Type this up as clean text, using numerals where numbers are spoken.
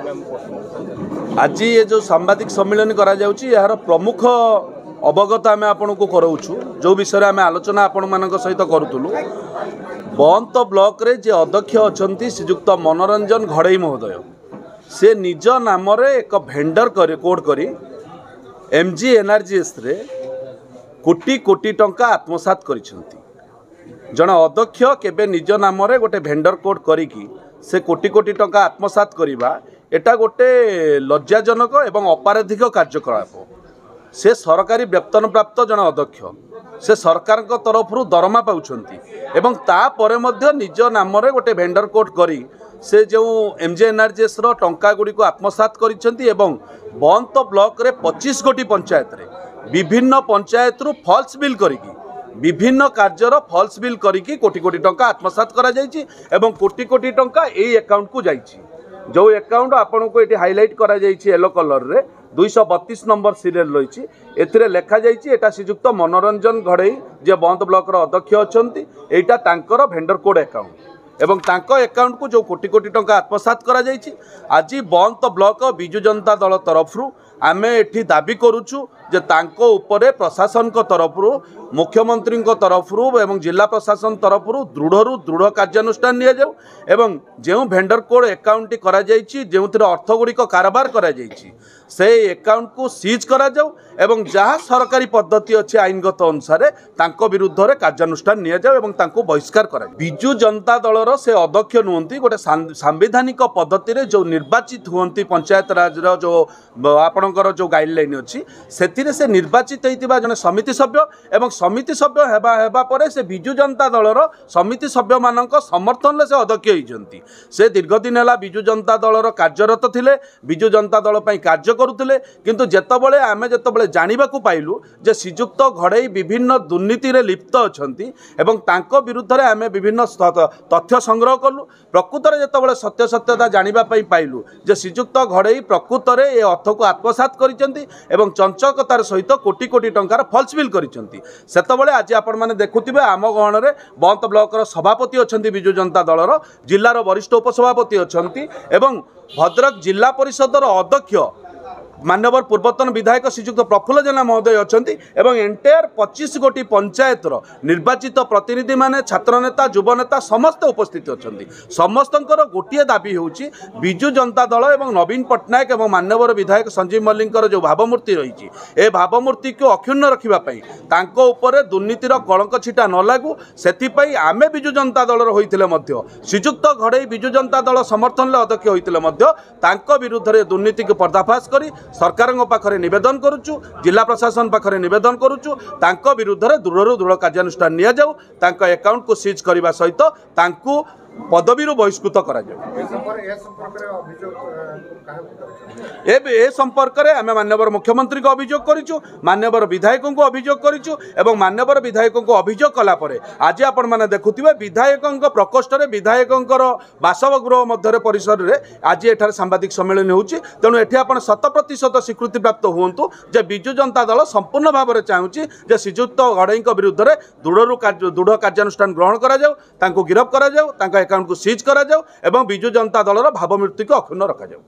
आज ये जो सांबादिक सम्मेलन करा जाउची यार प्रमुख अवगत आम आपन को कराऊछु जो विषय आम आलोचना आपण मान सहित करूँ बंत ब्लॉक रे जे अध्यक्ष अच्छा श्रीजुक्त मनोरंजन घड़ई महोदय से निज नाम एक भेंडर कोड करी एमजी एनआरजीएस रे कोटी कोटी टंका आत्मसात करिसेंती। जन अध्यक्ष केबे निज नाम रे गोटे भेंडर कोड करिकी से कोटी कोटी टंका आत्मसात करिबा एटा गोटे लज्जाजनक एवं अपराधिक कार्यकलाप। से सरकारी वेतन प्राप्त जन अध्यक्ष से सरकार तरफ दरमा पाउछंती एवं तापरे मध्य निज नाम रे गोटे भेंडर कोड करी से जो एमजे एनआरजीएस रो टंका गुड़ी को आत्मसात करिसेंती एवं बंत ब्लॉक रे 25 गोटी पंचायत रे विभिन्न पंचायत रु फॉल्स बिल करिकी विभिन्न कार्यर फॉल्स बिल करिकी कोटी कोटी टंका आत्मसात करा जायछि एवं कोटी कोटी टंका एई अकाउंट को जायछि। जो अकाउंट आपन को एटी हाइलाइट करा जायछि येलो कलर रे 232 नंबर सीरियल रही एथिरे लेखा जायछि एटा श्रीजुक्त मनोरंजन घड़ई जे बंत ब्लॉक रो अध्यक्ष अछंती एटा तांकर भेंडर कोड अकाउंट एवं तांको अकाउंट को जो कोटी कोटी टंका आत्मसात करा जायछि। आज बंत ब्लॉक बिजु जनता दल तरफ आमे एठी दाबी करूछु जे तांको उपरे प्रशासन को तरफ मुख्यमंत्री तरफ एवं जिला प्रशासन तरफ दृढ़ कार्यानुष्ठान निया जाऊ एवं जो भेंडर कोड अकाउंट करा जायछि जेउथिरे अर्थ गुड़िक कारबार करा जायछि से अकाउंट को सीज करा जाऊ एवं जहाँ सरकारी पद्धति अच्छे आईनगत अनुसार तांको विरुद्ध रे कार्यानुष्ठान निया जाऊ एवं तांको बहिष्कार करा। बिजु जनता दलर से अध्यक्ष नुहंती गोटे सांविधानिक पद्धति रे जो निर्वाचित हुंती पंचायत राज रो जो आपणकर जो गाइडलाइन अच्छी से निर्वाचित होइतिबा जने समिति सभ्य एवं समिति सभ्य हेबा परे से बिजु जनता दलर समिति सभ्य मानक समर्थन से अध्यक्ष होइजंती। से दीर्घदिन है बिजु जनता दलर कार्यरत थिले बिजु जनता दल पई कार्य करुथिले किंतु जेतबळे आमे जेतबळे जानिबाकू पाइलु जे श्रीजुक्त घड़ई विभिन्न दुर्नीति रे लिप्त अछंती एवं तांको विरुद्ध रे आमे विभिन्न तथ्य संग्रह कलु प्रकृत रे जेतबळे सत्य सत्यता जानिबा पई पाइलु जे श्रीजुक्त घड़ई प्रकृत रे ए अर्थ को आत्मसात करिसेंती एवं चंचकतार सहित कोटी कोटी टंकार फॉल्स बिल करिसेंती। सेतबळे आज आपण माने देखुथिबे आम गहण रे बंत ब्लॉक रो सभापति अछंती बिजु जनता दलर जिल्लार वरिष्ठ उपसभापति अछंती एवं भद्रक जिला परिषद अध्यक्ष मान्यवर पूर्वतन विधायक श्रीजुक्त प्रफुल्ल जेना महोदय अछंती एवं एंटायर 25 गोटी पंचायत निर्वाचित प्रतिनिधि माने छात्र नेता युव नेता समस्त उपस्थित अछंती। समस्तंकर गोटिए दाबी होउची बिजु जनता दल एवं नवीन पट्टनायक एवं मान्यवर विधायक संजीव मल्लिकर जो भावमूर्ति रही ए भावमूर्ति को अक्षुण्ण रखिबा पई तांको उपरे दुर्नीतिर कलंक छिटा न लागू सेथिपई आमे बिजु जनता दलर होइतिले मध्य श्रीजुक्त घड़ई बिजु जनता दल समर्थन ले अध्यक्ष होइतिले मध्य तांको विरुद्ध रे दुर्नीति को पर्दाफाश करी सरकार पाखरे निवेदन करुचु जिला प्रशासन पाखरे निवेदन करुचु तांको विरुद्ध रे दृढ़ कार्यानुष्ठान निया जाऊ तांको अकाउंट को सीज करबा सहित तांको पदवी बहिष्कृत करा ए संपर्क में आम मान्यवर मुख्यमंत्री को अभियोग करूँ मान्यवर विधायकों को अभियोग करूँ एवं मान्यवर विधायकों को अभियोग कलापर आज आपण मैंने देखुए विधायकों प्रकोष्ठ में विधायकों बासगृह मध्य परिसर में आज एठार सांबादिक सम्मेलन होची तेणु एठी आपण 100% स्वीकृति प्राप्त हुंतु जे बिजु जनता दल संपूर्ण भाव में चाहूँगी जे श्रीजुक्त घड़ई विरुद्ध में दृढ़ कार्यानुष्ठान ग्रहण करा जाऊ तांको गिरफ करा जाऊ तांको अकाउंट को सीज करा जाऊ एवं बिजु जनता दलर भावमूर्ति को अक्षुण्ण रखा जाऊ।